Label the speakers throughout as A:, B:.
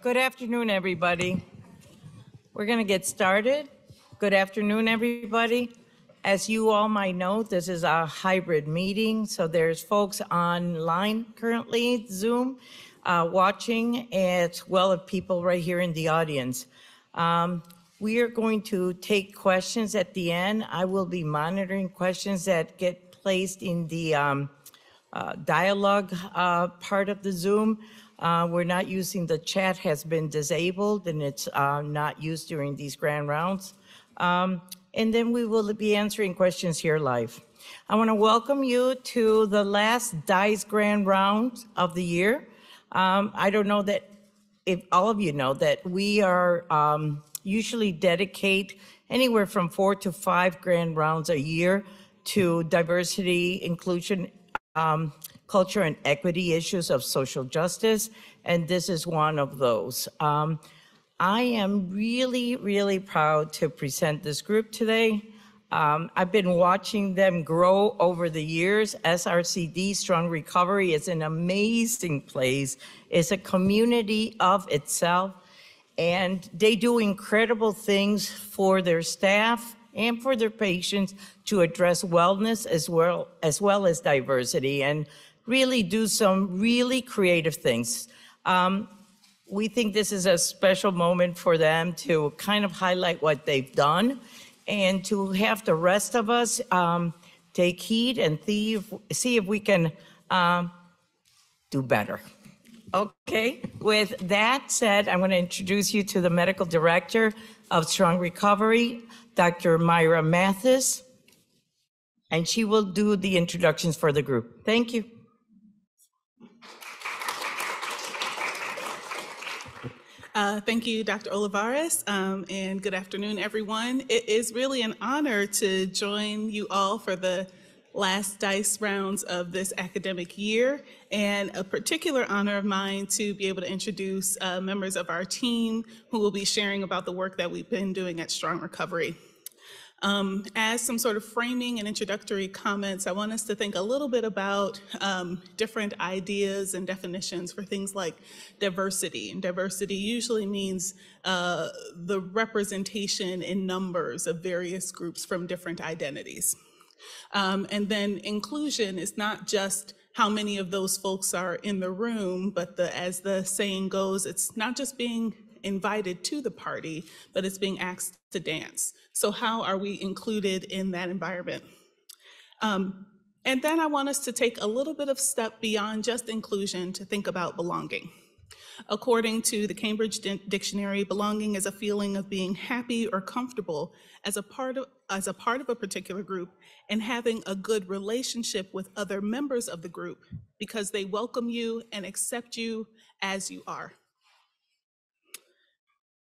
A: Good afternoon, everybody. We're going to get started. Good afternoon, everybody. As you all might know, this is a hybrid meeting, so there's folks online currently, Zoom, watching, as well as people right here in the audience. We are going to take questions at the end. I will be monitoring questions that get placed in the dialogue part of the Zoom. We're not using the chat, has been disabled, and it's not used during these grand rounds. And then we will be answering questions here live. I want to welcome you to the last DICE grand round of the year. I don't know that if all of you know that we are usually dedicate anywhere from 4 to 5 grand rounds a year to diversity, inclusion, culture and equity issues of social justice, and this is one of those. I am really, really proud to present this group today. I've been watching them grow over the years. SRCD, Strong Recovery, is an amazing place. It's a community of itself, and they do incredible things for their staff and for their patients to address wellness as well as diversity, and really do some really creative things. We think this is a special moment for them to kind of highlight what they've done and to have the rest of us take heed and see if we can do better. Okay, with that said, I'm going to introduce you to the Medical Director of Strong Recovery, Dr. Myra Mathis, and she will do the introductions for the group. Thank you.
B: Thank you, Dr. Olivares, and good afternoon, everyone. It is really an honor to join you all for the last DICE rounds of this academic year, and a particular honor of mine to be able to introduce members of our team who will be sharing about the work that we've been doing at Strong Recovery. As some sort of framing and introductory comments, I want us to think a little bit about different ideas and definitions for things like diversity. And diversity usually means the representation in numbers of various groups from different identities. And then inclusion is not just how many of those folks are in the room, but as the saying goes, it's not just being invited to the party, but it's being asked to dance. So how are we included in that environment? And then I want us to take a little bit of step beyond just inclusion to think about belonging. According to the Cambridge Dictionary, belonging is a feeling of being happy or comfortable as a part of a particular group and having a good relationship with other members of the group because they welcome you and accept you as you are.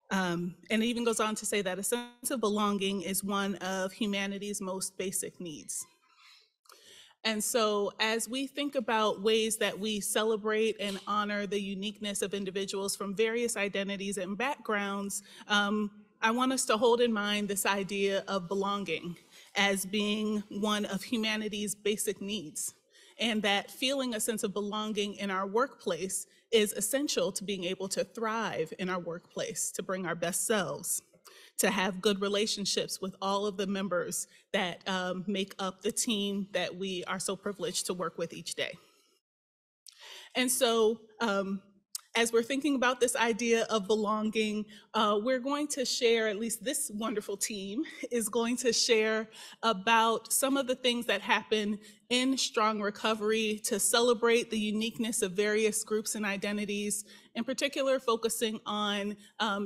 B: And it even goes on to say that a sense of belonging is one of humanity's most basic needs. And so as we think about ways that we celebrate and honor the uniqueness of individuals from various identities and backgrounds, I want us to hold in mind this idea of belonging as being one of humanity's basic needs, and that feeling a sense of belonging in our workplace is essential to being able to thrive in our workplace, to bring our best selves, to have good relationships with all of the members that make up the team that we are so privileged to work with each day. And so as we're thinking about this idea of belonging, we're going to share, at least this wonderful team is going to share about some of the things that happen in Strong Recovery to celebrate the uniqueness of various groups and identities, in particular focusing on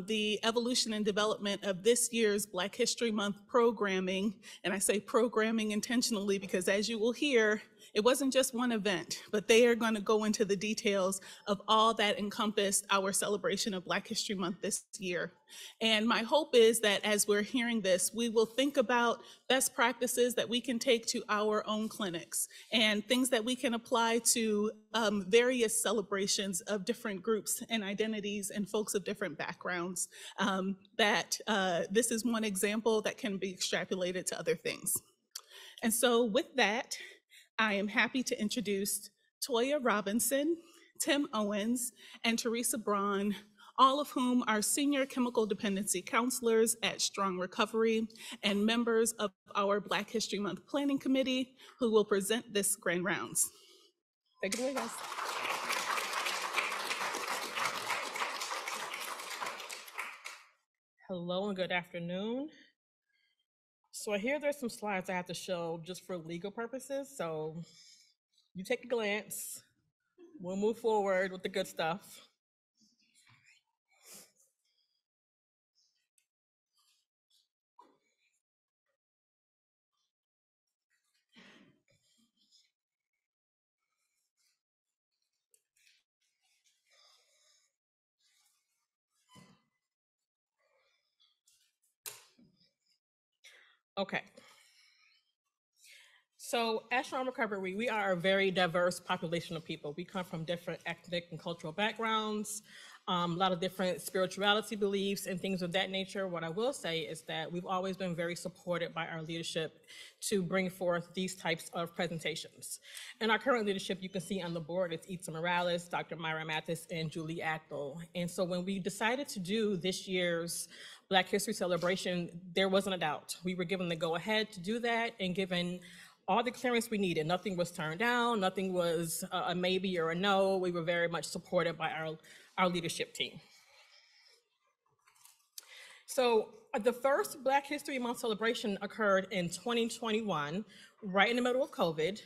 B: the evolution and development of this year's Black History Month programming. And I say programming intentionally because, as you will hear, it wasn't just one event, but they are going to go into the details of all that encompassed our celebration of Black History Month this year. And my hope is that as we're hearing this, we will think about best practices that we can take to our own clinics and things that we can apply to various celebrations of different groups and identities and folks of different backgrounds. This is one example that can be extrapolated to other things. And so with that, I am happy to introduce Toya Robinson, Tim Owens, and Teresa Braun, all of whom are senior chemical dependency counselors at Strong Recovery and members of our Black History Month Planning Committee, who will present this grand rounds. Take it away, guys.
C: Hello and good afternoon. So I hear there's some slides I have to show just for legal purposes. So you take a glance. We'll move forward with the good stuff. Okay. So at Strong Recovery, we are a very diverse population of people. We come from different ethnic and cultural backgrounds, a lot of different spirituality beliefs and things of that nature. What I will say is that we've always been very supported by our leadership to bring forth these types of presentations. And our current leadership, you can see on the board, it's Itza Morales, Dr. Myra Mathis, and Julie Actel. And so when we decided to do this year's Black History Celebration, there wasn't a doubt. We were given the go-ahead to do that and given all the clearance we needed. Nothing was turned down, nothing was a maybe or a no. We were very much supported by our leadership team. So the first Black History Month celebration occurred in 2021, right in the middle of COVID.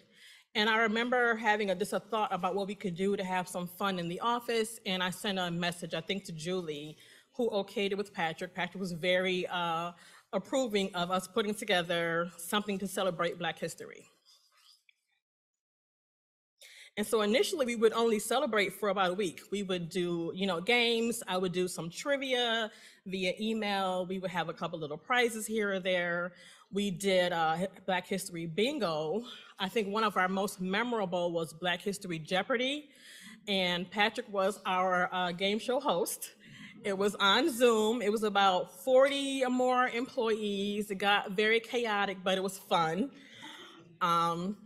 C: And I remember having just a thought about what we could do to have some fun in the office. And I sent a message, I think, to Julie, who okayed it with Patrick. Patrick was very approving of us putting together something to celebrate Black history. And so initially we would only celebrate for about a week. We would do, games. I would do some trivia via email. We would have a couple little prizes here or there. We did Black History Bingo. I think one of our most memorable was Black History Jeopardy. And Patrick was our game show host. It was on Zoom. It was about 40 or more employees. It got very chaotic, but it was fun.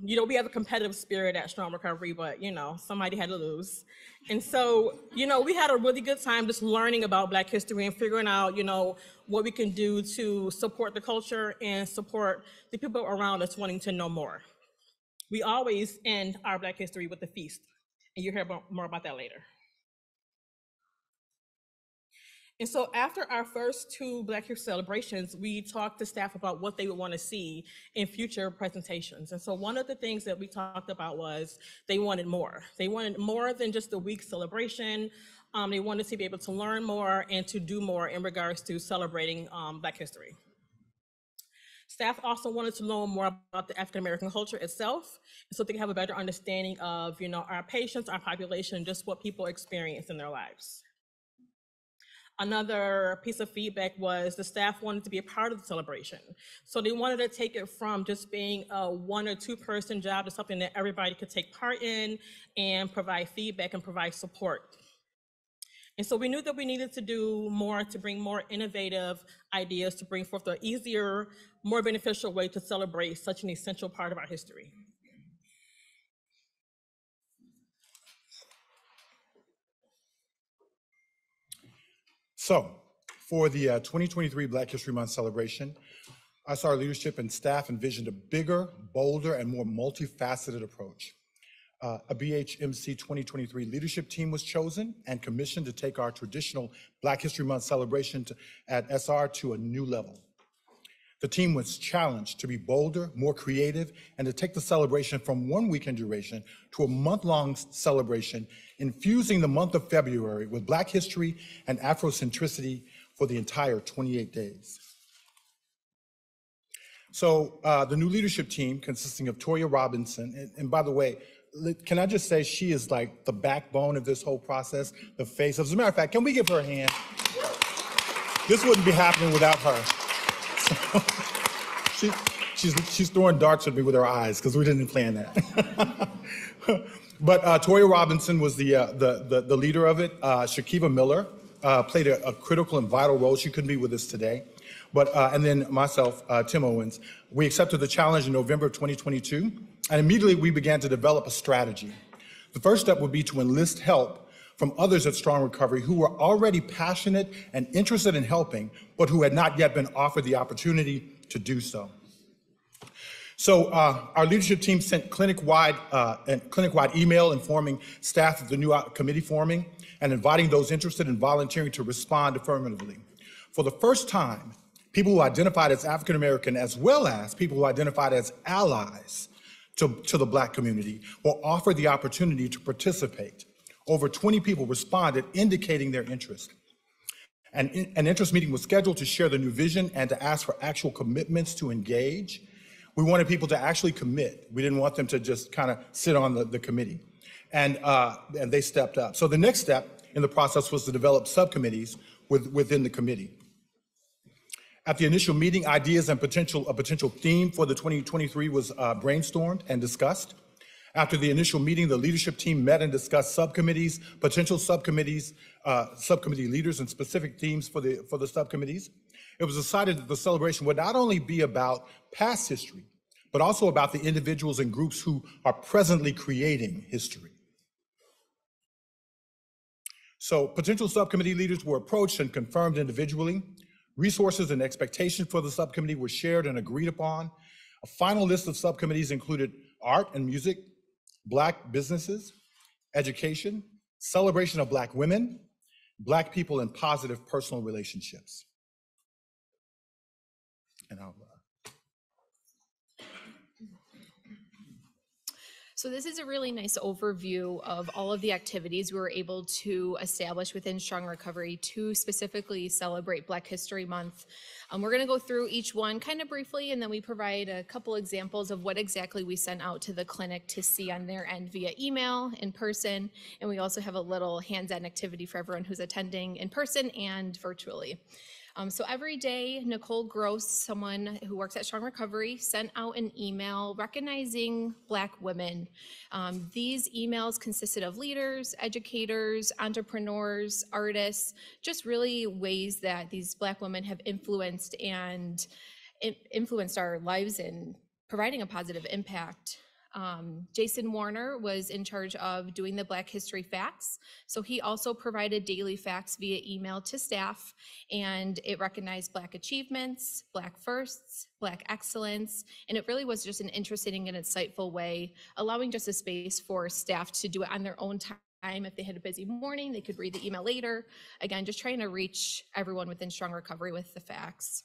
C: We have a competitive spirit at Strong Recovery, but somebody had to lose. And so, we had a really good time just learning about Black history and figuring out, what we can do to support the culture and support the people around us wanting to know more. We always end our Black history with a feast, and you'll hear more about that later. And so after our first two Black History celebrations, we talked to staff about what they would want to see in future presentations. And so one of the things that we talked about was they wanted more. They wanted more than just a week celebration. They wanted to be able to learn more and to do more in regards to celebrating Black history. Staff also wanted to learn more about the African American culture itself, so they can have a better understanding of our patients, our population, just what people experience in their lives. Another piece of feedback was the staff wanted to be a part of the celebration. So they wanted to take it from just being a 1 or 2 person job to something that everybody could take part in and provide feedback and provide support. And so we knew that we needed to do more to bring more innovative ideas to bring forth an easier, more beneficial way to celebrate such an essential part of our history.
D: So for the 2023 Black History Month celebration, us, our leadership and staff envisioned a bigger, bolder, and more multifaceted approach. A BHMC 2023 leadership team was chosen and commissioned to take our traditional Black History Month celebration at SR to a new level. The team was challenged to be bolder, more creative, and to take the celebration from 1 week in duration to a month-long celebration, infusing the month of February with Black history and Afrocentricity for the entire 28 days. So the new leadership team, consisting of Toya Robinson, and by the way, can I just say she is like the backbone of this whole process, the face of, as a matter of fact, can we give her a hand? This wouldn't be happening without her. She's throwing darts at me with her eyes because we didn't plan that. But Toya Robinson was the leader of it. Shakiva Miller played a critical and vital role. She couldn't be with us today. But and then myself, Tim Owens, we accepted the challenge in November of 2022, and immediately we began to develop a strategy. The first step would be to enlist help from others at Strong Recovery who were already passionate and interested in helping, but who had not yet been offered the opportunity to do so. So our leadership team sent clinic-wide email informing staff of the new committee forming and inviting those interested in volunteering to respond affirmatively. For the first time, people who identified as African American, as well as people who identified as allies to the Black community, were offered the opportunity to participate. Over 20 people responded, indicating their interest. And an interest meeting was scheduled to share the new vision and to ask for actual commitments to engage. We wanted people to actually commit. We didn't want them to just kind of sit on the committee. And they stepped up. So the next step in the process was to develop subcommittees within the committee. At the initial meeting, ideas and a potential theme for the 2023 was brainstormed and discussed. After the initial meeting, the leadership team met and discussed subcommittees, potential subcommittees, subcommittee leaders, and specific themes for the subcommittees. It was decided that the celebration would not only be about past history, but also about the individuals and groups who are presently creating history. So potential subcommittee leaders were approached and confirmed individually. Resources and expectations for the subcommittee were shared and agreed upon. A final list of subcommittees included art and music, Black businesses, education, celebration of Black women, Black people, and positive personal relationships. And
E: So this is a really nice overview of all of the activities we were able to establish within Strong Recovery to specifically celebrate Black History Month. We're going to go through each one kind of briefly, and then we provide a couple examples of what exactly we sent out to the clinic to see on their end via email, in person, and we also have a little hands-on activity for everyone who's attending in person and virtually. So every day, Nicole Gross, someone who works at Strong Recovery, sent out an email recognizing Black women. These emails consisted of leaders, educators, entrepreneurs, artists, just really ways that these Black women have influenced our lives in providing a positive impact. Jason Warner was in charge of doing the Black History Facts. So he also provided daily facts via email to staff, and it recognized Black achievements, Black firsts, Black excellence, and it really was just an interesting and insightful way, allowing just a space for staff to do it on their own time. If they had a busy morning, they could read the email later. Again, just trying to reach everyone within Strong Recovery with the facts.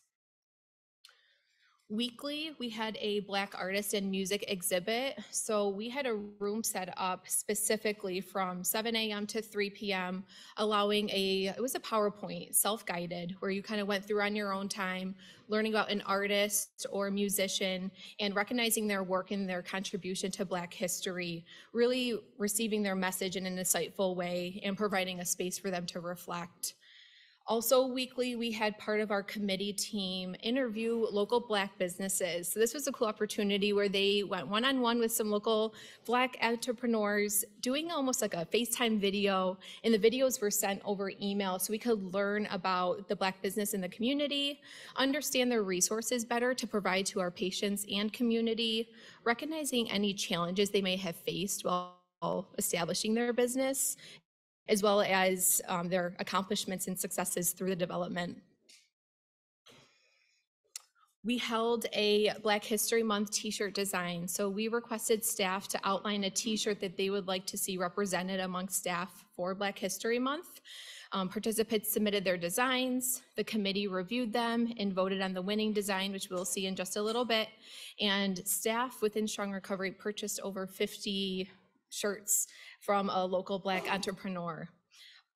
E: Weekly, we had a Black artist and music exhibit. So we had a room set up specifically from 7 a.m. to 3 p.m., allowing it was a PowerPoint, self-guided, where you kind of went through on your own time, learning about an artist or a musician and recognizing their work and their contribution to Black history, really receiving their message in an insightful way and providing a space for them to reflect. Also weekly, we had part of our committee team interview local Black businesses. So this was a cool opportunity where they went one-on-one with some local Black entrepreneurs, doing almost like a FaceTime video, and the videos were sent over email so we could learn about the Black business in the community, understand their resources better to provide to our patients and community, recognizing any challenges they may have faced while establishing their business, as well as their accomplishments and successes through the development. We held a Black History Month t-shirt design. So we requested staff to outline a t-shirt that they would like to see represented amongst staff for Black History Month. Participants submitted their designs, the committee reviewed them and voted on the winning design, which we'll see in just a little bit. And staff within Strong Recovery purchased over 50 shirts from a local Black entrepreneur.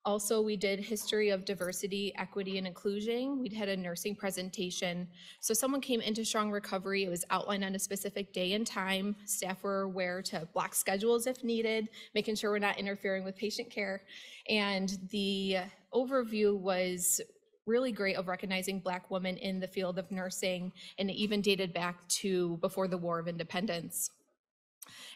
E: Also, we did history of diversity, equity, and inclusion. We had a nursing presentation. So someone came into Strong Recovery, it was outlined on a specific day and time. Staff were aware to block schedules if needed, making sure we're not interfering with patient care. And the overview was really great of recognizing Black women in the field of nursing, and it even dated back to before the War of Independence.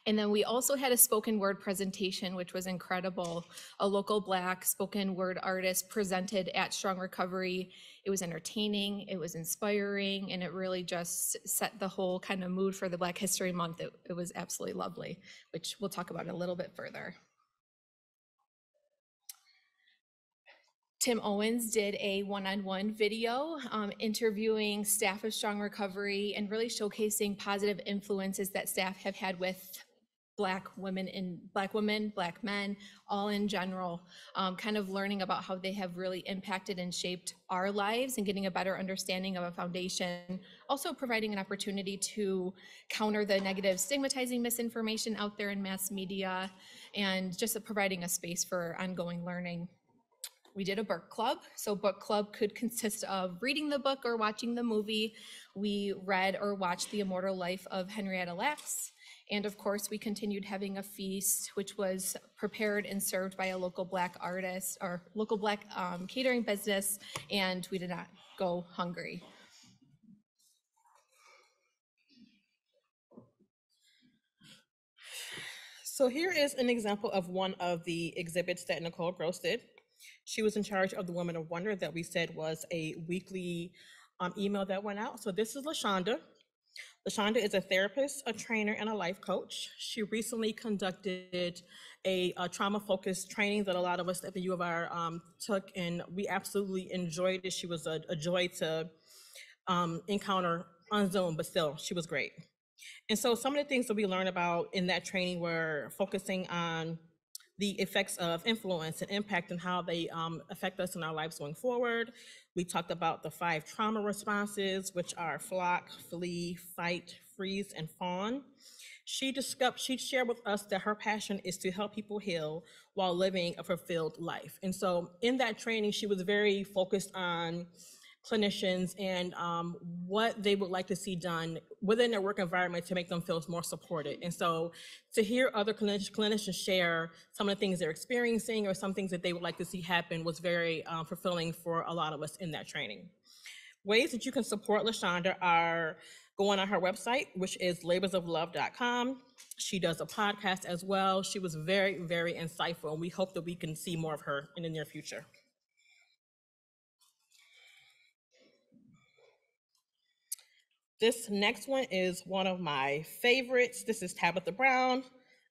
E: And then we also had a spoken word presentation, which was incredible. A local Black spoken word artist presented at Strong Recovery. It was entertaining, it was inspiring, and it really just set the whole kind of mood for the Black History Month. It was absolutely lovely, which we'll talk about a little bit further. Tim Owens did a one-on-one video interviewing staff of Strong Recovery and really showcasing positive influences that staff have had with Black women, Black men, all in general, kind of learning about how they have really impacted and shaped our lives and getting a better understanding of a foundation. Also providing an opportunity to counter the negative stigmatizing misinformation out there in mass media, and just providing a space for ongoing learning. We did a book club. So book club could consist of reading the book or watching the movie. We read or watched The Immortal Life of Henrietta Lacks. And of course, we continued having a feast, which was prepared and served by a local Black artist or local Black catering business, and we did not go hungry.
C: So here is an example of one of the exhibits that Nicole Gross did. She was in charge of the Women of Wonder that we said was a weekly email that went out. So this is LaShonda. LaShonda is a therapist, a trainer, and a life coach. She recently conducted a trauma-focused training that a lot of us at the U of R took, and we absolutely enjoyed it. She was a joy to encounter on Zoom, but still, she was great. And so some of the things that we learned about in that training were focusing on the effects of influence and impact and how they affect us in our lives going forward. We talked about the 5 trauma responses, which are flock, flee, fight, freeze, and fawn. She shared with us that her passion is to help people heal while living a fulfilled life. And so in that training, she was very focused on clinicians and what they would like to see done within their work environment to make them feel more supported. And so to hear other clinicians share some of the things they're experiencing or some things that they would like to see happen was very fulfilling for a lot of us in that training. Ways that you can support LaShonda are going on her website, which is laborsoflove.com. She does a podcast as well. She was very, very insightful, and we hope that we can see more of her in the near future. This next one is one of my favorites. This is Teresa Braun.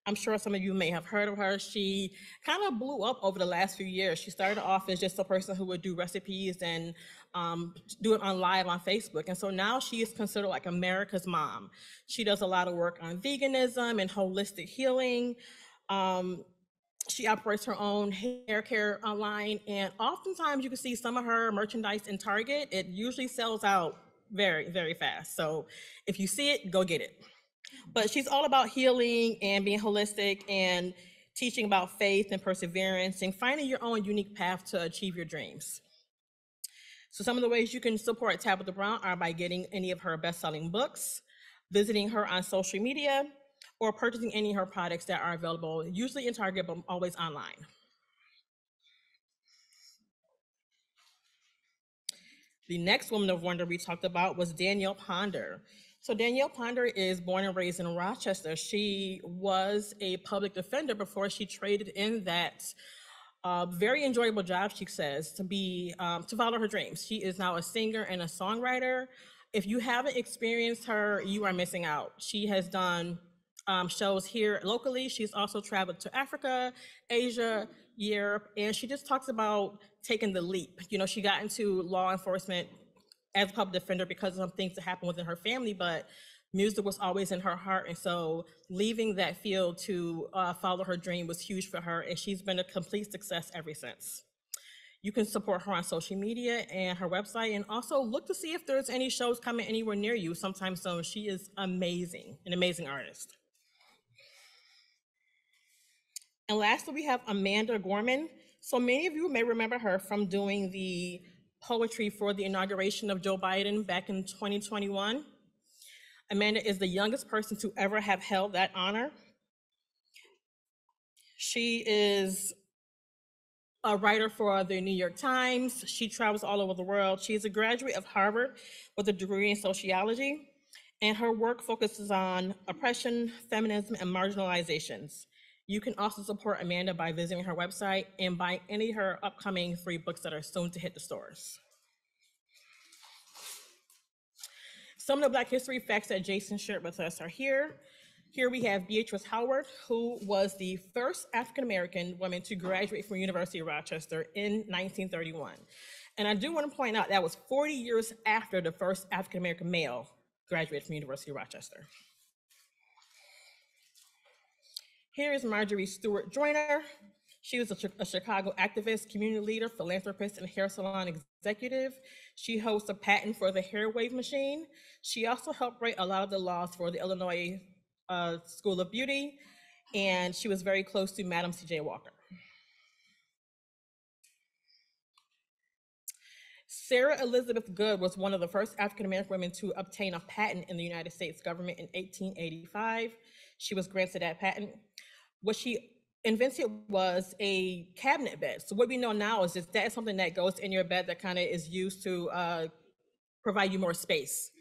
C: I'm sure some of you may have heard of her. She kind of blew up over the last few years. She started off as just a person who would do recipes and do it on live on Facebook. And so now she is considered like America's mom. She does a lot of work on veganism and holistic healing. She operates her own hair care online, and oftentimes you can see some of her merchandise in Target. It usually sells out very, very fast. So if you see it, go get it. But she's all about healing and being holistic and teaching about faith and perseverance and finding your own unique path to achieve your dreams. So some of the ways you can support Teresa Braun are by getting any of her best-selling books, visiting her on social media, or purchasing any of her products that are available, usually in Target, but always online. The next Woman of Wonder we talked about was Danielle Ponder. So Danielle Ponder is born and raised in Rochester. She was a public defender before she traded in that very enjoyable job, she says, to follow her dreams. She is now a singer and a songwriter. If you haven't experienced her, you are missing out. She has done shows here locally. She's also traveled to Africa, Asia, Europe, and she just talks about taking the leap. You know, she got into law enforcement as a public defender because of some things that happened within her family, but music was always in her heart. And so leaving that field to follow her dream was huge for her, and she's been a complete success ever since. You can support her on social media and her website, and also look to see if there's any shows coming anywhere near you sometime soon. She is amazing, an amazing artist. And lastly, we have Amanda Gorman. So many of you may remember her from doing the poetry for the inauguration of Joe Biden back in 2021. Amanda is the youngest person to ever have held that honor. She is a writer for the New York Times. She travels all over the world. She is a graduate of Harvard with a degree in sociology, and her work focuses on oppression, feminism, and marginalizations. You can also support Amanda by visiting her website and buying any of her upcoming free books that are soon to hit the stores. Some of the Black history facts that Jason shared with us are here. Here we have Beatrice Howard, who was the first African-American woman to graduate from University of Rochester in 1931. And I do want to point out that was 40 years after the first African-American male graduated from University of Rochester. Here is Marjorie Stewart Joyner. She was a Chicago activist, community leader, philanthropist, and hair salon executive. She holds a patent for the hair wave machine. She also helped write a lot of the laws for the Illinois School of Beauty, and she was very close to Madam C.J. Walker. Sarah Elizabeth Good was one of the first African-American women to obtain a patent in the United States government in 1885. She was granted that patent. What she invented was a cabinet bed. So what we know now is that is something that goes in your bed that kind of is used to provide you more space.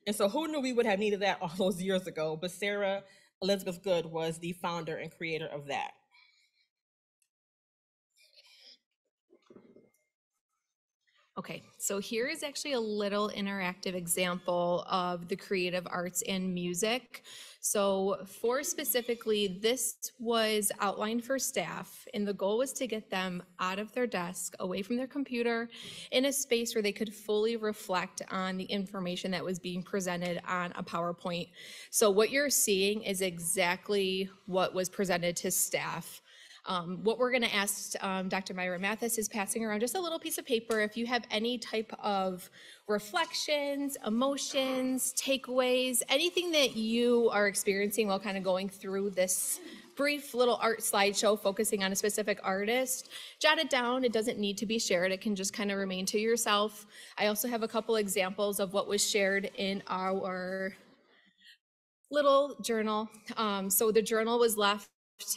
C: And so who knew we would have needed that all those years ago? But Sarah Elizabeth Good was the founder and creator of that.
E: Okay, so here is actually a little interactive example of the creative arts and music. So for specifically, this was outlined for staff, and the goal was to get them out of their desk, away from their computer, in a space where they could fully reflect on the information that was being presented on a PowerPoint. So what you're seeing is exactly what was presented to staff. What we're going to ask Dr. Myra Mathis is passing around just a little piece of paper. If you have any type of reflections, emotions, takeaways, anything that you are experiencing while kind of going through this brief little art slideshow focusing on a specific artist, jot it down. It doesn't need to be shared. It can just kind of remain to yourself. I also have a couple examples of what was shared in our little journal. So the journal was left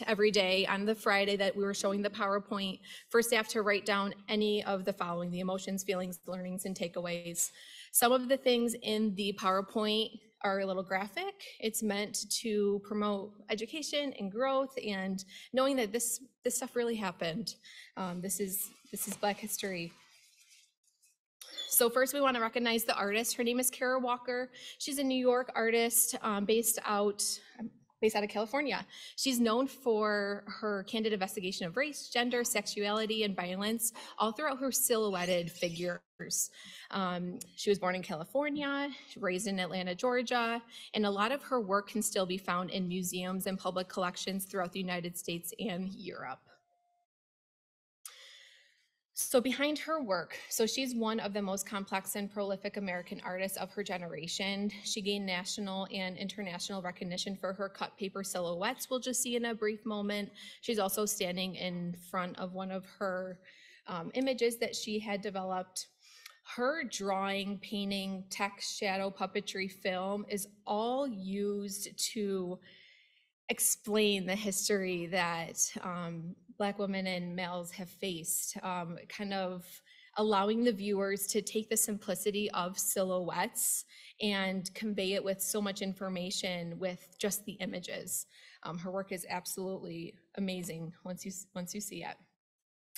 E: every day on the Friday that we were showing the PowerPoint for staff to write down any of the following: the emotions, feelings, learnings, and takeaways. Some of the things in the PowerPoint are a little graphic. It's meant to promote education and growth and knowing that this stuff really happened. This is Black history. So first we want to recognize the artist. Her name is Kara Walker. She's a New York artist based out of California. She's known for her candid investigation of race, gender, sexuality, and violence all throughout her silhouetted figures. She was born in California, raised in Atlanta, Georgia, and a lot of her work can still be found in museums and public collections throughout the United States and Europe. So behind her work, so she's one of the most complex and prolific American artists of her generation. She gained national and international recognition for her cut paper silhouettes we'll just see in a brief moment. She's also standing in front of one of her images that she had developed. Her drawing, painting, text, shadow, puppetry, film is all used to explain the history that Black women and males have faced, kind of allowing the viewers to take the simplicity of silhouettes and convey it with so much information with just the images. Her work is absolutely amazing once you see it.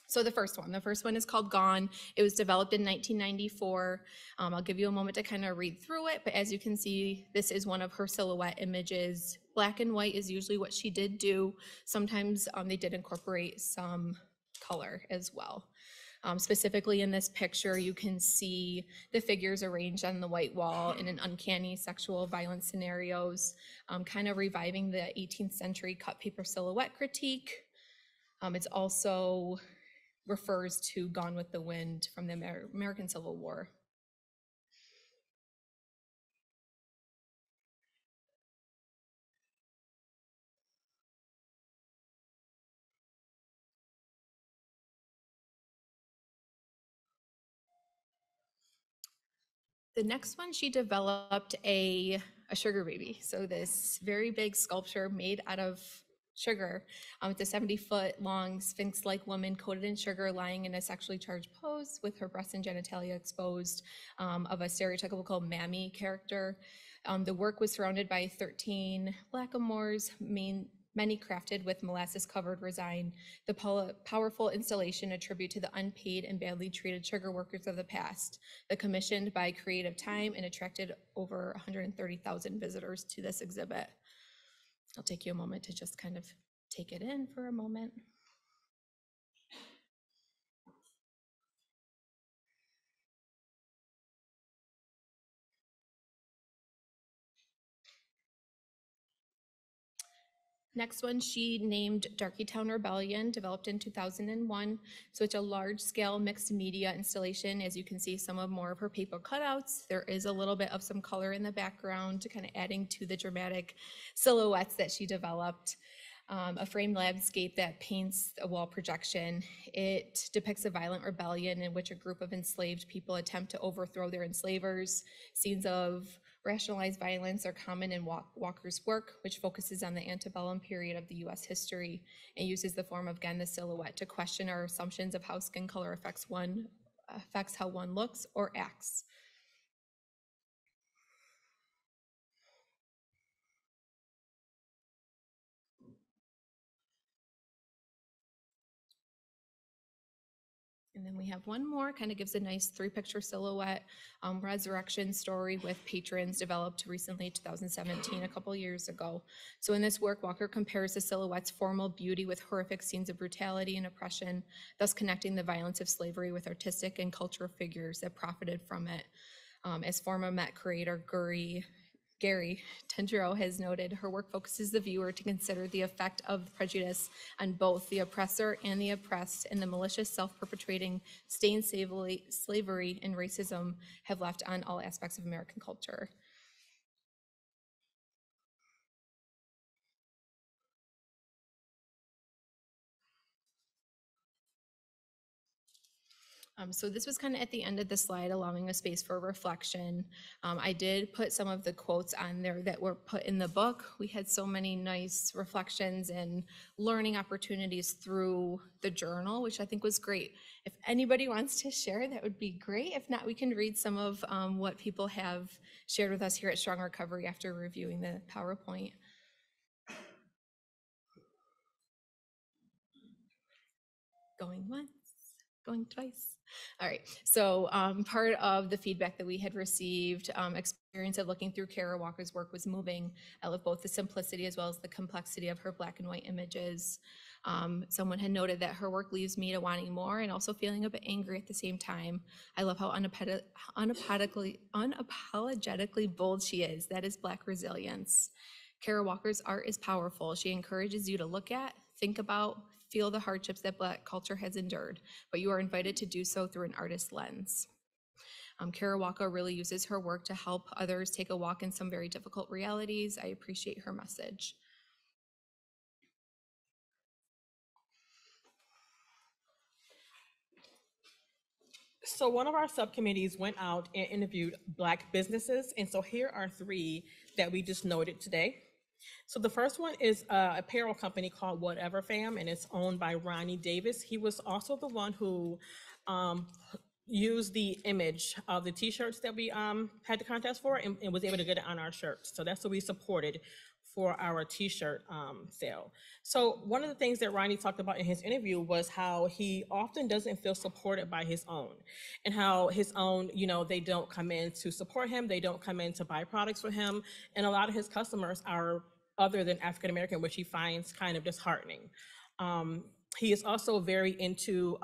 E: So the first one is called Gone. It was developed in 1994. I'll give you a moment to kind of read through it, but as you can see, this is one of her silhouette images. Black and white is usually what she did do. Sometimes they did incorporate some color as well. Specifically in this picture, you can see the figures arranged on the white wall in an uncanny sexual violence scenarios, kind of reviving the 18th century cut paper silhouette critique. It's also refers to Gone with the Wind from the American Civil War. The next one, she developed a sugar baby. So this very big sculpture made out of sugar. It's a 70-foot long sphinx-like woman coated in sugar lying in a sexually charged pose with her breasts and genitalia exposed, of a stereotypical mammy character. The work was surrounded by 13 blackamoors, many crafted with molasses-covered resin. The powerful installation a tribute to the unpaid and badly treated sugar workers of the past. Commissioned by Creative Time and attracted over 130,000 visitors to this exhibit. I'll take you a moment to just kind of take it in for a moment. Next one, she named Darkytown Rebellion, developed in 2001. So it's a large-scale mixed media installation. As you can see, some of more of her paper cutouts. There is a little bit of some color in the background, kind of adding to the dramatic silhouettes that she developed. A framed landscape that paints a wall projection. It depicts a violent rebellion in which a group of enslaved people attempt to overthrow their enslavers. Scenes of rationalized violence are common in Walker's work, which focuses on the antebellum period of the US history and uses the form of, again, the silhouette to question our assumptions of how skin color affects how one looks or acts. And then we have one more, kind of gives a nice 3-picture silhouette, resurrection story with patrons, developed recently, 2017, a couple years ago. So in this work, Walker compares the silhouette's formal beauty with horrific scenes of brutality and oppression, thus connecting the violence of slavery with artistic and cultural figures that profited from it. As former Met creator Gary Tendreau has noted, her work focuses the viewer to consider the effect of prejudice on both the oppressor and the oppressed, and the malicious self-perpetrating stain slavery and racism have left on all aspects of American culture. So this was kind of at the end of the slide, allowing a space for reflection. I did put some of the quotes on there that were put in the book. We had so many nice reflections and learning opportunities through the journal, which I think was great. If anybody wants to share, that would be great. If not, we can read some of what people have shared with us here at Strong Recovery after reviewing the PowerPoint. Going once, going twice. All right, so part of the feedback that we had received, experience of looking through Kara Walker's work was moving. I love both the simplicity as well as the complexity of her black and white images. Someone had noted that her work leaves me to wanting more and also feeling a bit angry at the same time. I love how unapologetically bold she is. That is Black resilience. Kara Walker's art is powerful. She encourages you to look at, think about, feel the hardships that Black culture has endured, but you are invited to do so through an artist's lens. Kara Walker really uses her work to help others take a walk in some very difficult realities. I appreciate her message.
C: So one of our subcommittees went out and interviewed Black businesses, and so here are 3 that we just noted today. So the first one is an apparel company called Whatever Fam, and it's owned by Ronnie Davis. He was also the one who used the image of the t-shirts that we had the contest for and was able to get it on our shirts. So that's what we supported for our t-shirt sale. So one of the things that Ronnie talked about in his interview was how he often doesn't feel supported by his own, and how his own, they don't come in to support him, they don't come in to buy products for him, and a lot of his customers are other than African American, which he finds kind of disheartening. He is also very into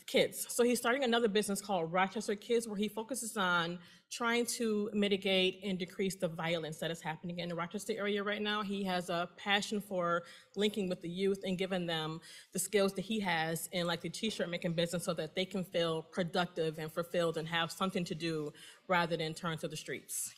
C: kids. So he's starting another business called Rochester Kids, where he focuses on trying to mitigate and decrease the violence that is happening in the Rochester area right now. He has a passion for linking with the youth and giving them the skills that he has in like the t-shirt making business so that they can feel productive and fulfilled and have something to do rather than turn to the streets.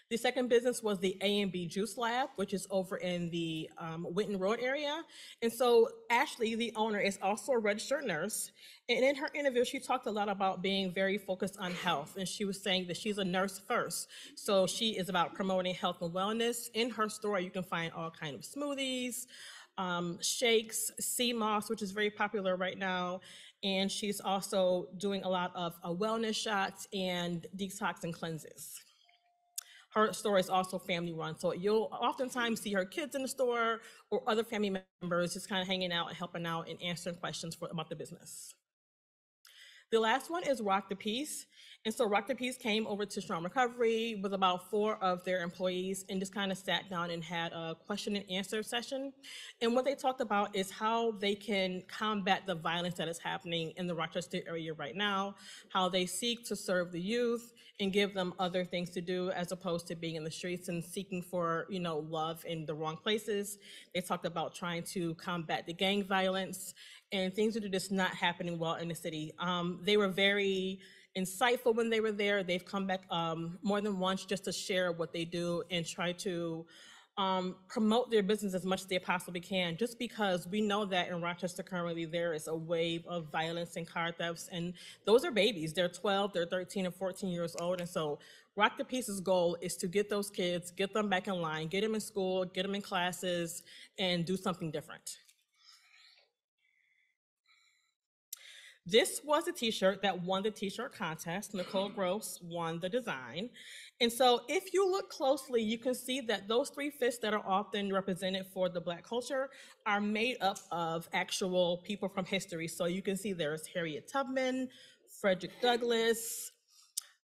C: The second business was the A&B Juice Lab, which is over in the Winton Road area. And so Ashley, the owner, is also a registered nurse. And in her interview, she talked a lot about being very focused on health. And she was saying that she's a nurse first. So she is about promoting health and wellness. In her store, you can find all kinds of smoothies, shakes, sea moss, which is very popular right now. And she's also doing a lot of wellness shots and detox and cleanses. Her store is also family run, so you'll oftentimes see her kids in the store or other family members just kind of hanging out and helping out and answering questions about the business. The last one is Rock the Peace. And so Rock the Peace came over to Strong Recovery with about 4 of their employees and just kind of sat down and had a question and answer session. And what they talked about is how they can combat the violence that is happening in the Rochester area right now, how they seek to serve the youth and give them other things to do as opposed to being in the streets and seeking for, love in the wrong places. They talked about trying to combat the gang violence and things that are just not happening well in the city. They were very insightful when they were there. They've come back more than once just to share what they do and try to promote their business as much as they possibly can, just because we know that in Rochester currently there is a wave of violence and car thefts, and those are babies. They're 12, they're 13 and 14 years old. And so Rock the Peace's goal is to get those kids, get them back in line, get them in school, get them in classes, and do something different. This was a t-shirt that won the t-shirt contest. Nicole Gross won the design. And so if you look closely, you can see that those 3 fists that are often represented for the Black culture are made up of actual people from history. So you can see there's Harriet Tubman, Frederick Douglass,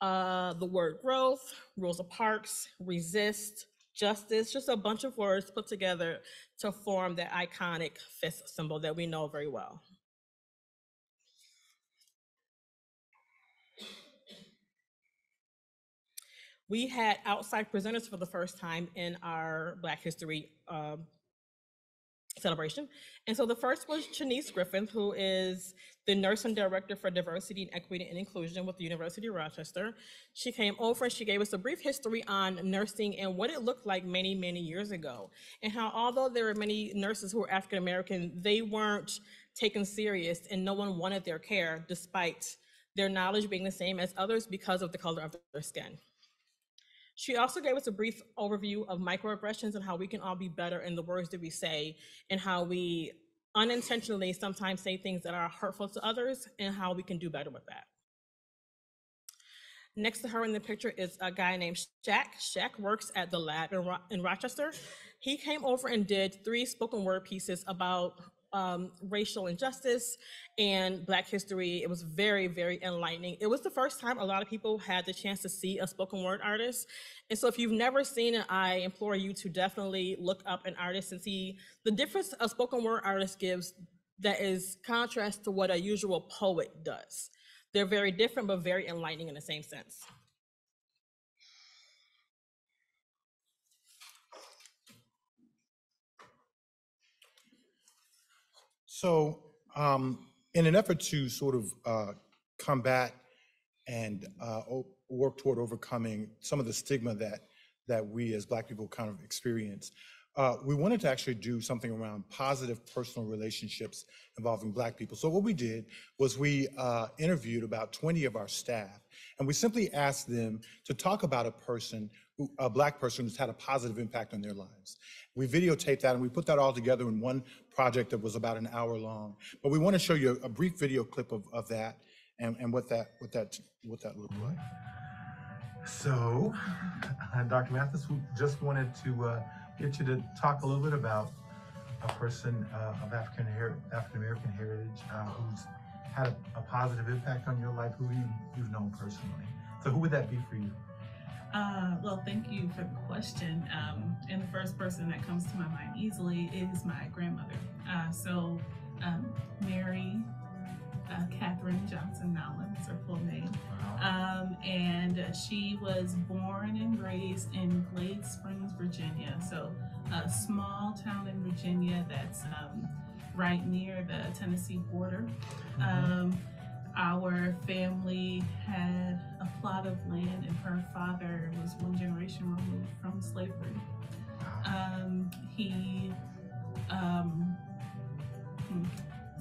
C: the word growth, Rosa Parks, resist, justice, just a bunch of words put together to form that iconic fist symbol that we know very well. We had outside presenters for the first time in our Black History celebration. And so the first was Chanice Griffin, who is the Nursing Director for Diversity and Equity and Inclusion with the University of Rochester. She came over and she gave us a brief history on nursing and what it looked like many, many years ago, and how although there were many nurses who were African American, they weren't taken serious and no one wanted their care despite their knowledge being the same as others because of the color of their skin. She also gave us a brief overview of microaggressions and how we can all be better in the words that we say and how we unintentionally sometimes say things that are hurtful to others and how we can do better with that. Next to her in the picture is a guy named Shaq. Shaq works at the lab in Rochester. He came over and did 3 spoken word pieces about racial injustice and Black history. It was very, very enlightening. It was the first time a lot of people had the chance to see a spoken word artist. And so if you've never seen it, I implore you to definitely look up an artist and see the difference a spoken word artist gives that is contrast to what a usual poet does. They're very different, but very enlightening in the same sense.
D: So in an effort to sort of combat and work toward overcoming some of the stigma that we as Black people kind of experience, we wanted to actually do something around positive personal relationships involving Black people. So what we did was we interviewed about 20 of our staff, and we simply asked them to talk about a Black person who's had a positive impact on their lives. We videotaped that and we put that all together in one project that was about an hour long. But we want to show you a brief video clip of that and what that looked like. So, Dr. Mathis, we just wanted to get you to talk a little bit about a person of African American heritage who's had a positive impact on your life, who you've known personally. So who would that be for you?
F: Well, thank you for the question. And the first person that comes to my mind easily is my grandmother. Mary Catherine Johnson Nowlands, her full name. And she was born and raised in Glade Springs, Virginia. So a small town in Virginia that's right near the Tennessee border. Our family had a plot of land, and her father was one generation removed from slavery.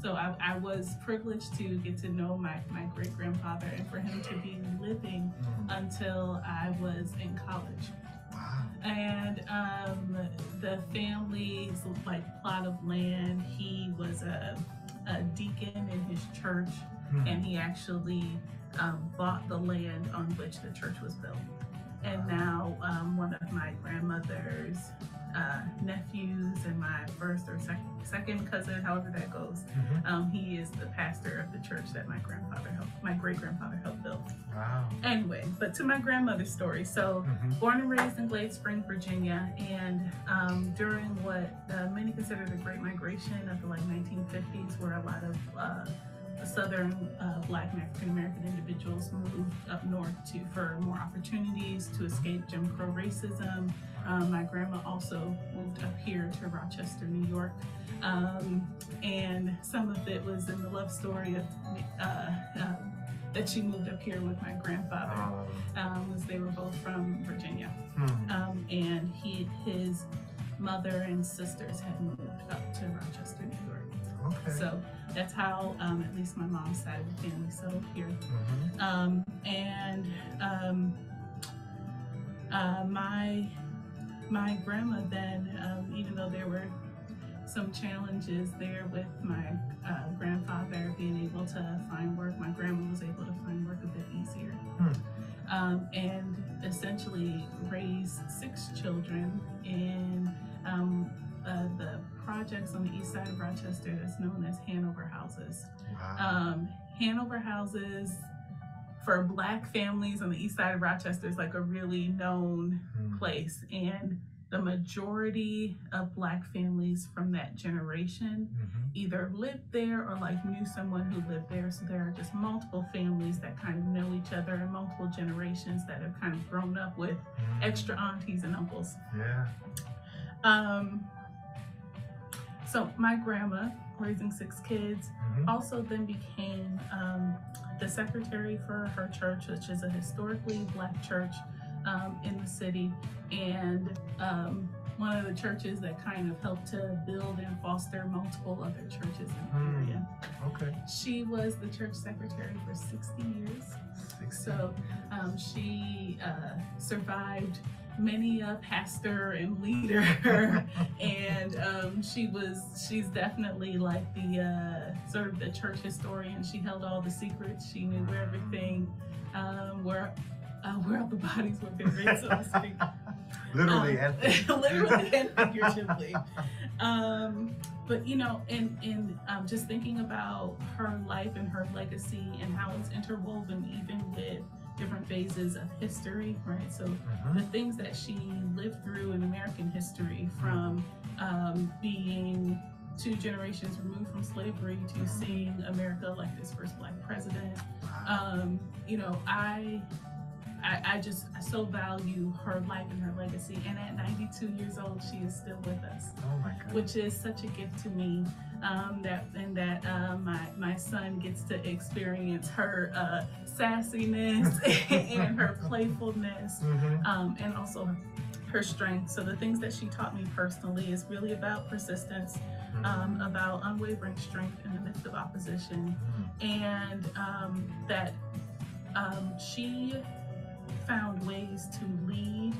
F: So I was privileged to get to know my great-grandfather and for him to be living until I was in college. And the family's plot of land, he was a deacon in his church, and he actually bought the land on which the church was built. And now one of my grandmother's nephews and my first or second cousin, however that goes. He is the pastor of the church that my great grandfather helped build.
G: Wow.
F: Anyway, but to my grandmother's story. So, born and raised in Glade Spring, Virginia, and during what many consider the Great Migration of the 1950s, where a lot of Southern Black and African American individuals moved up north for more opportunities, to escape Jim Crow racism. My grandma also moved up here to Rochester, New York. And some of it was in the love story of that she moved up here with my grandfather, as they were both from Virginia. And his mother and sisters had moved up to Rochester, New York.
G: Okay.
F: So that's how at least my mom's side of the family settled here. My grandma then, even though there were some challenges there with my grandfather being able to find work, my grandma was able to find work a bit easier. And essentially raised 6 children in the projects on the east side of Rochester that's known as Hanover houses.
G: Wow.
F: Hanover houses for Black families on the east side of Rochester is like a really known place, and the majority of Black families from that generation either lived there or like knew someone who lived there. So there are just multiple families that kind of know each other, and multiple generations that have kind of grown up with extra aunties and uncles.
G: Yeah.
F: So my grandma, raising 6 kids, also then became the secretary for her church, which is a historically Black church in the city, and one of the churches that kind of helped to build and foster multiple other churches in the area.
G: Okay.
F: She was the church secretary for 60 years. So she survived many a pastor and leader, and she's definitely like the sort of the church historian. She held all the secrets. She knew where everything, where all the bodies were buried, so to speak.
G: Literally and
F: literally and figuratively. But you know, in just thinking about her life and her legacy and how it's interwoven even with different phases of history, right? So the things that she lived through in American history, from being 2 generations removed from slavery to seeing America elect its first Black president. You know, I so value her life and her legacy. And at 92 years old, she is still with us.
G: Oh my God.
F: Which is such a gift to me, my son gets to experience her sassiness and her playfulness, and also her strength. So the things that she taught me personally is really about persistence, about unwavering strength in the midst of opposition, and that she found ways to lead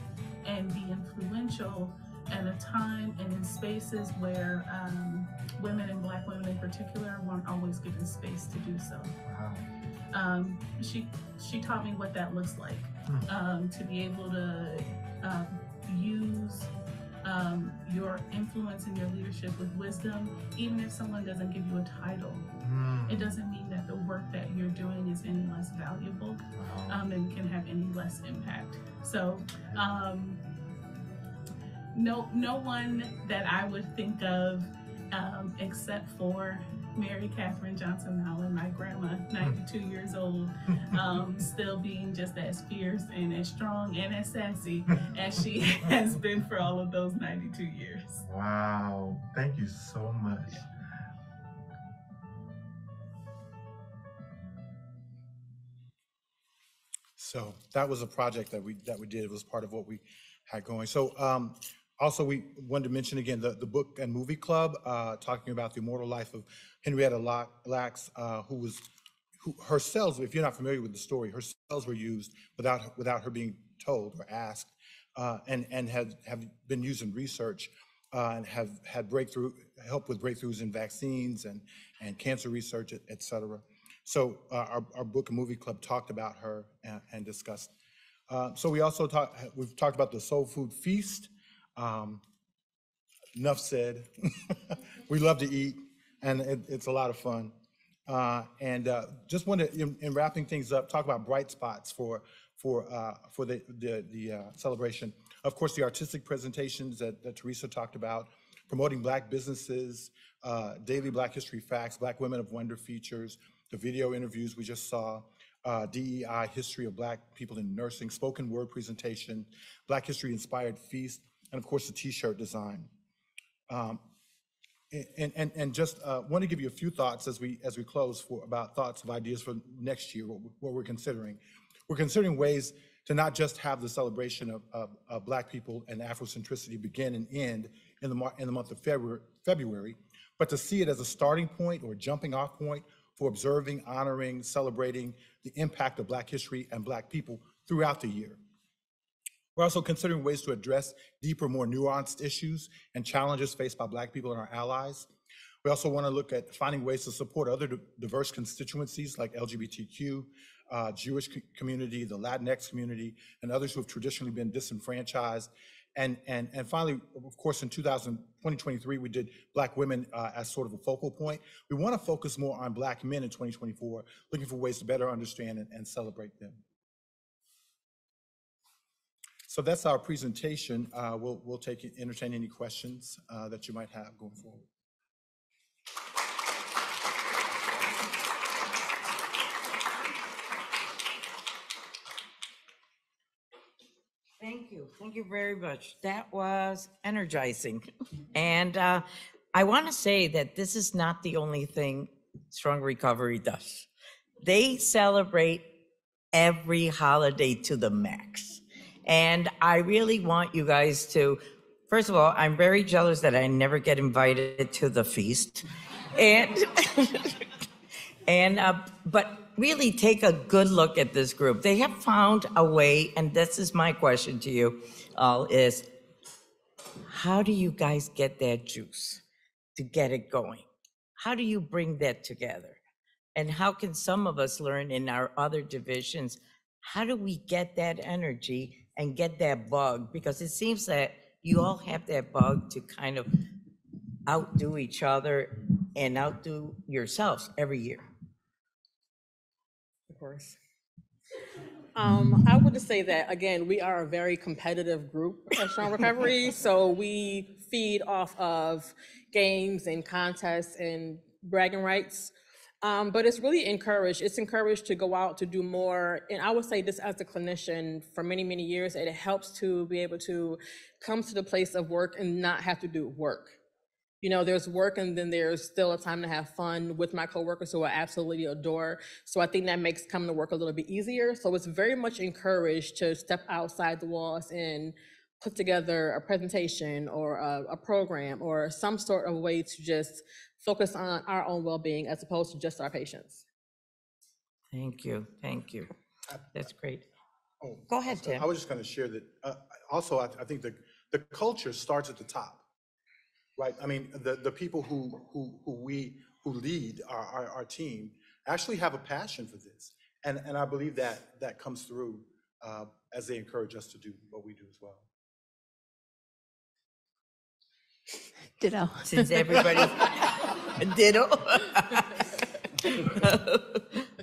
F: and be influential in a time and in spaces where women, and Black women in particular, weren't always given space to do so.
G: Wow.
F: She taught me what that looks like, to be able to use your influence and your leadership with wisdom. Even if someone doesn't give you a title, it doesn't mean that the work that you're doing is any less valuable, and can have any less impact. So no one that I would think of, except for Mary Catherine Johnson Mallon, my grandma, 92 years old, still being just as fierce and as strong and as sassy as she has been for all of those 92 years.
G: Wow. Thank you so much.
D: So that was a project that we did. It was part of what we had going. So also we wanted to mention again the book and movie club, talking about the immortal life of Henrietta Lacks, who her cells, if you're not familiar with the story, her cells were used without her being told or asked, and have been used in research, and have had help with breakthroughs in vaccines and cancer research, et cetera. So our book and movie club talked about her and discussed. So we've talked about the Soul Food Feast, enough said. We love to eat, and it's a lot of fun. Just want to, in wrapping things up, talk about bright spots for the celebration. Of course, the artistic presentations that Teresa talked about, promoting Black businesses, daily Black history facts, Black Women of Wonder features, the video interviews we just saw, DEI history of Black people in nursing, spoken word presentation, Black history inspired feast, and of course the T-shirt design. Just want to give you a few thoughts as we close about thoughts of ideas for next year, what we're considering. We're considering ways to not just have the celebration of Black people and Afrocentricity begin and end in the month of February, but to see it as a starting point or jumping off point for observing, honoring, celebrating the impact of Black history and Black people throughout the year. We're also considering ways to address deeper, more nuanced issues and challenges faced by Black people and our allies. We also want to look at finding ways to support other diverse constituencies like LGBTQ, Jewish community, the Latinx community, and others who have traditionally been disenfranchised. And finally, of course, in 2023, we did Black women as sort of a focal point. We want to focus more on Black men in 2024, looking for ways to better understand and celebrate them. So that's our presentation. We'll entertain any questions that you might have going forward.
A: Thank you very much. That was energizing. And I want to say that this is not the only thing Strong Recovery does. They celebrate every holiday to the max. And I really want you guys to, first of all, I'm very jealous that I never get invited to the feast. But really take a good look at this group. They have found a way, and this is my question to you all, is how do you guys get that juice to get it going? How do you bring that together? And how can some of us learn in our other divisions, how do we get that energy and get that bug? Because it seems that you all have that bug to kind of outdo each other and outdo yourselves every year.
C: Of course. I would just say that, again, we are a very competitive group at Strong Recovery, so we feed off of games and contests and bragging rights. But it's really encouraged. It's encouraged to go out to do more. And I would say this as a clinician for many, many years, it helps to be able to come to the place of work and not have to do work. You know, there's work and then there's still a time to have fun with my coworkers who I absolutely adore. So I think that makes coming to work a little bit easier. So it's very much encouraged to step outside the walls and put together a presentation or a program or some sort of way to just focus on our own well-being as opposed to just our patients.
A: Thank you. Thank you. That's great. Oh, go ahead, Tim.
D: I was just going to share that. Also, I think the culture starts at the top. Right. I mean, the people who lead our team actually have a passion for this, and I believe that comes through as they encourage us to do what we do as well.
H: Ditto.
A: Since everybody ditto.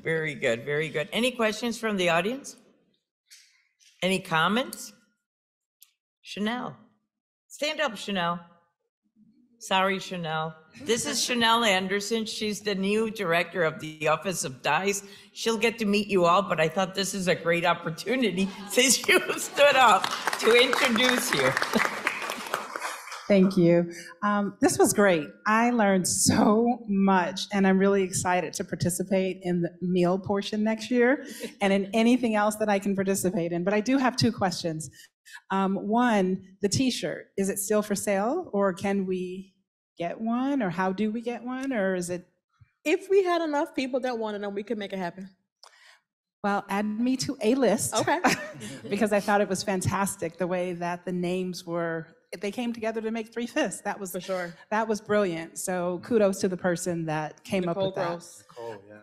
A: Very good. Very good. Any questions from the audience? Any comments? Chanel, stand up, Chanel. Sorry, Chanel. This is Chanel Anderson. She's the new director of the Office of DICE. She'll get to meet you all, but I thought this is a great opportunity since you stood up to introduce you.
I: Thank you. This was great. I learned so much, and I'm really excited to participate in the meal portion next year and in anything else that I can participate in. But I do have two questions. One, the t-shirt, is it still for sale, or can we get one, or how do we get one, or is it?
C: If we had enough people that wanted them, we could make it happen.
I: Well, add me to a list.
C: Okay.
I: Because I thought it was fantastic the way that the names were, they came together to make 3 fists. That was
C: for sure.
I: That was brilliant. So kudos to the person that came up with that.
D: Nicole, yeah.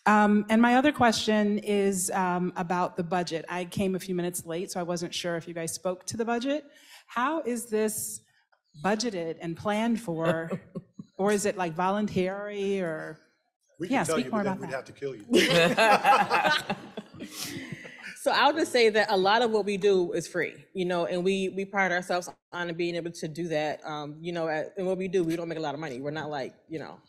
I: And my other question is about the budget. I came a few minutes late, so I wasn't sure if you guys spoke to the budget. How is this budgeted and planned for? Or is it like voluntary or?
D: We
I: Yeah,
D: can tell
I: speak
D: you,
I: more
D: but then
I: about
D: we'd
I: that.
D: have to kill you.
C: So I'll just say that a lot of what we do is free, you know, and we pride ourselves on being able to do that. You know, and what we do, we don't make a lot of money. We're not like, you know,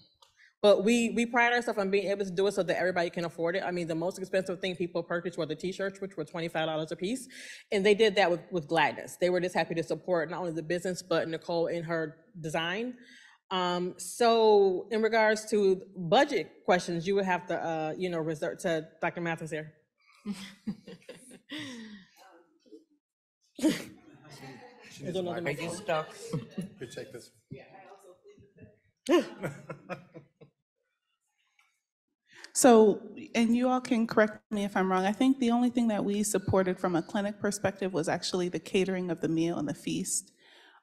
C: but we pride ourselves on being able to do it so that everybody can afford it. I mean, the most expensive thing people purchased were the t-shirts, which were $25 a piece. And they did that with gladness. They were just happy to support not only the business, but Nicole in her design. So in regards to budget questions, you would have to, you know, resort to Dr. Mathis here.
A: Are you stuck?
D: Here, take this.
B: So, and you all can correct me if I'm wrong, I think the only thing that we supported from a clinic perspective was actually the catering of the meal and the feast.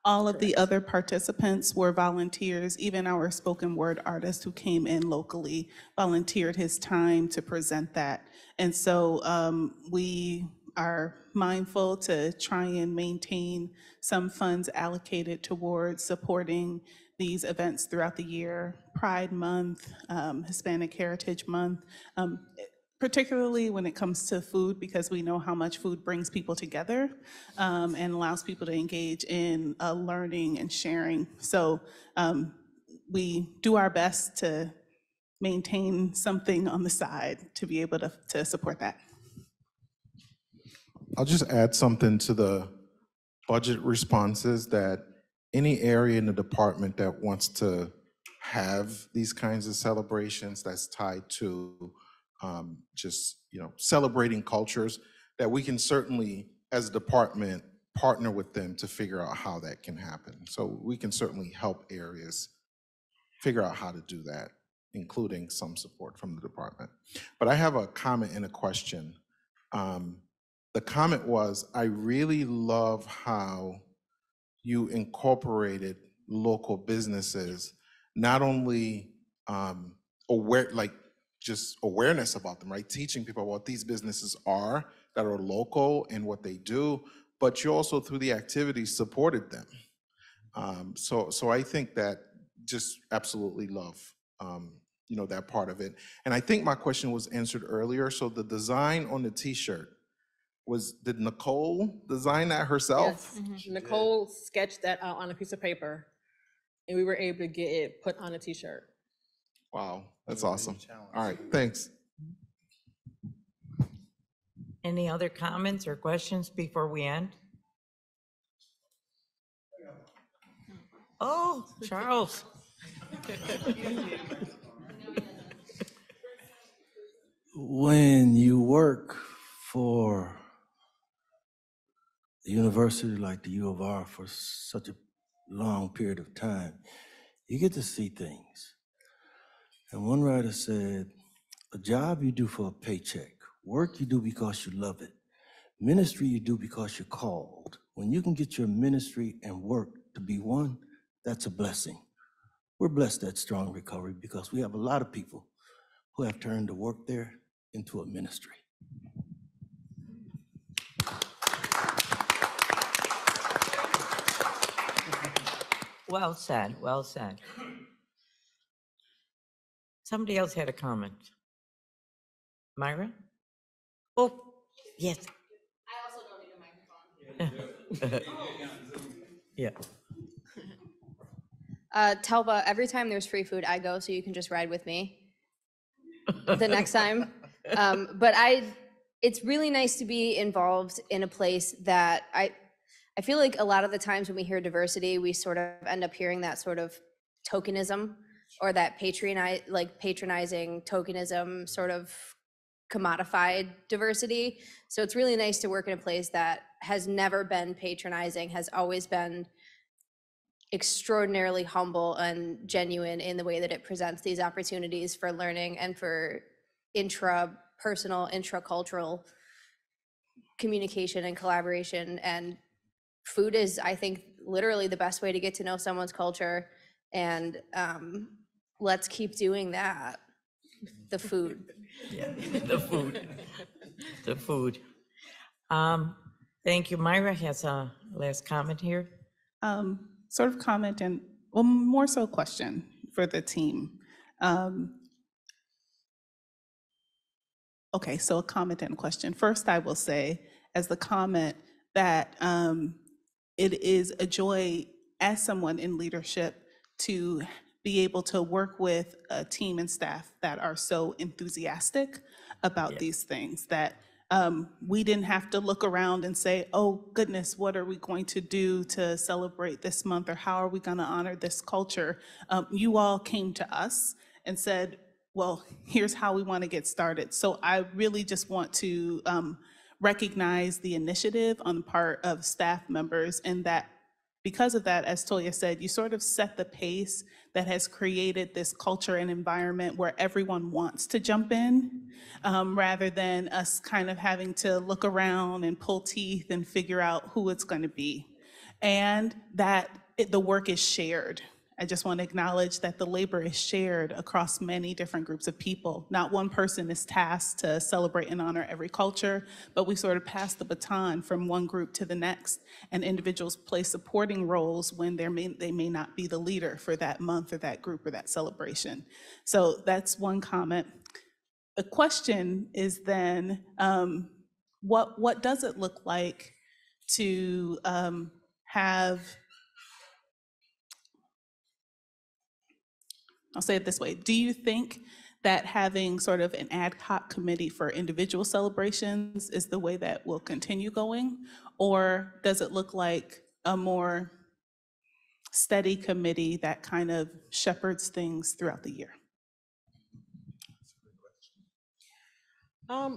B: All of the other participants were volunteers. Even our spoken word artist who came in locally volunteered his time to present that. And so we are mindful to try and maintain some funds allocated towards supporting these events throughout the year. Pride Month, Hispanic Heritage Month, particularly when it comes to food, because we know how much food brings people together and allows people to engage in learning and sharing. So we do our best to maintain something on the side to be able to support that.
J: I'll just add something to the budget responses, that any area in the department that wants to have these kinds of celebrations that's tied to just, you know, celebrating cultures, that we can certainly, as a department, partner with them to figure out how that can happen. So we can certainly help areas figure out how to do that, including some support from the department. But I have a comment and a question. The comment was, I really love how you incorporated local businesses, not only just awareness about them, right? Teaching people what these businesses are that are local and what they do, but you also, through the activities, supported them. So I think that just absolutely love, you know, that part of it. And I think my question was answered earlier. So the design on the t-shirt did Nicole design that herself?
C: Yes. Mm-hmm. Nicole sketched that out on a piece of paper, and we were able to get it put on a t-shirt.
J: Wow, that's awesome. All right, thanks.
A: Any other comments or questions before we end? Oh, Charles.
K: When you work for a university like the U of R for such a long period of time, you get to see things. And one writer said, a job you do for a paycheck, work you do because you love it, ministry you do because you're called. When you can get your ministry and work to be one, that's a blessing. We're blessed at Strong Recovery because we have a lot of people who have turned the work there into a ministry.
A: Well said, well said. Somebody else had a comment. Myra? Oh, yes.
E: I also don't need a microphone.
A: Yeah.
L: Telva, every time there's free food, I go, so you can just ride with me the next time. But it's really nice to be involved in a place that I feel like a lot of the times when we hear diversity, we sort of end up hearing that sort of tokenism or that patronizing tokenism, sort of commodified diversity. So it's really nice to work in a place that has never been patronizing, has always been extraordinarily humble and genuine in the way that it presents these opportunities for learning and for intrapersonal, intracultural communication and collaboration. And food is, I think, literally the best way to get to know someone's culture. And let's keep doing that. The food.
A: Yeah, the food. The food. Thank you. Myra has a last comment here.
B: sort of comment and, well, more so question for the team. Okay, so a comment and a question. First, I will say, as the comment, that it is a joy as someone in leadership to be able to work with a team and staff that are so enthusiastic about these things, that we didn't have to look around and say, oh goodness, what are we going to do to celebrate this month, or how are we going to honor this culture? You all came to us and said, well, here's how we want to get started. So I really just want to recognize the initiative on the part of staff members, and that because of that, as Toya said, you sort of set the pace that has created this culture and environment where everyone wants to jump in, rather than us kind of having to look around and pull teeth and figure out who it's going to be. And that the work is shared. I just want to acknowledge that the labor is shared across many different groups of people. Not one person is tasked to celebrate and honor every culture, but we sort of pass the baton from one group to the next, and individuals play supporting roles when they may not be the leader for that month or that group or that celebration. So that's one comment. The question is then, what does it look like to have, I'll say it this way. Do you think that having sort of an ad hoc committee for individual celebrations is the way that will continue going? Or does it look like a more steady committee that kind of shepherds things throughout the year?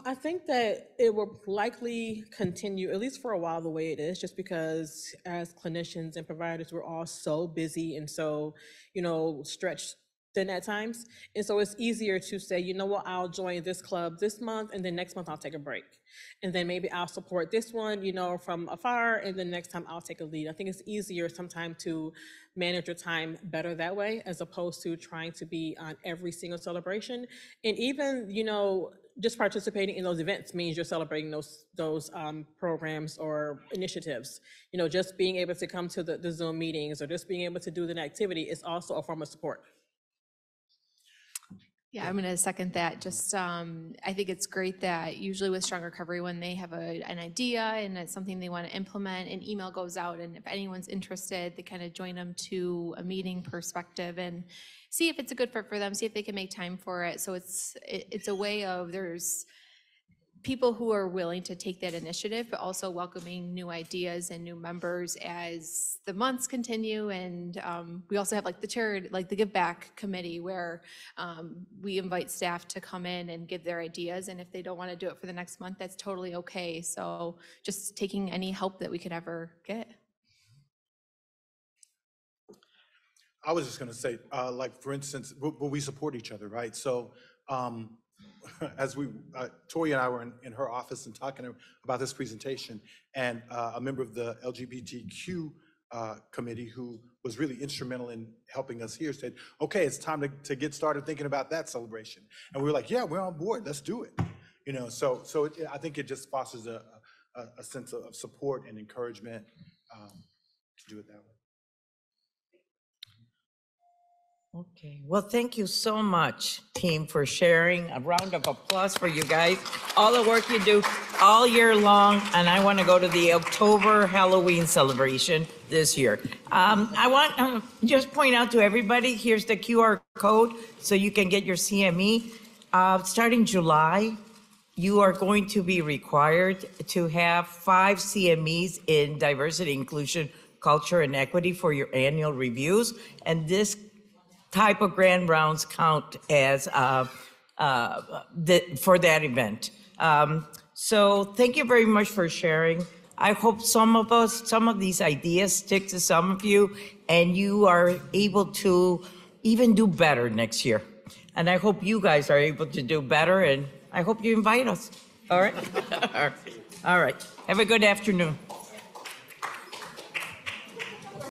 C: I think that it will likely continue, at least for a while, the way it is, just because as clinicians and providers, we're all so busy and so, stretched thin at times. And so it's easier to say, you know what, I'll join this club this month, and then next month I'll take a break. And then maybe I'll support this one, from afar, and then next time I'll take a lead. I think it's easier sometimes to manage your time better that way, as opposed to trying to be on every single celebration. And even, just participating in those events means you're celebrating those programs or initiatives. Just being able to come to the Zoom meetings or just being able to do the activity is also a form of support.
E: Yeah, I'm going to second that. Just, I think it's great that usually with Strong Recovery, when they have an idea and it's something they want to implement, an email goes out, and if anyone's interested, they kind of join them to a meeting perspective and see if it's a good fit for them, see if they can make time for it. So it's a way of, there's people who are willing to take that initiative, but also welcoming new ideas and new members as the months continue. And we also have the Give Back Committee, where we invite staff to come in and give their ideas. And if they don't want to do it for the next month, that's totally okay. So just taking any help that we could ever get.
D: I was just going to say, for instance, we support each other, right? So as Toya and I were in her office and talking about this presentation, and a member of the LGBTQ committee who was really instrumental in helping us here said, okay, it's time to get started thinking about that celebration. And we were like, yeah, we're on board, let's do it. So I think it just fosters a sense of support and encouragement to do it that way.
A: Okay, well, thank you so much, team, for sharing. A round of applause for you guys. All the work you do all year long, and I want to go to the October Halloween celebration this year. I want to just point out to everybody, here's the QR code so you can get your CME. Starting July, you are going to be required to have 5 CMEs in diversity, inclusion, culture, and equity for your annual reviews, and this type of grand rounds count as for that event. So thank you very much for sharing. I hope some of these ideas stick to some of you, and you are able to even do better next year. And I hope you guys are able to do better, and I hope you invite us. All right? All right. Have a good afternoon.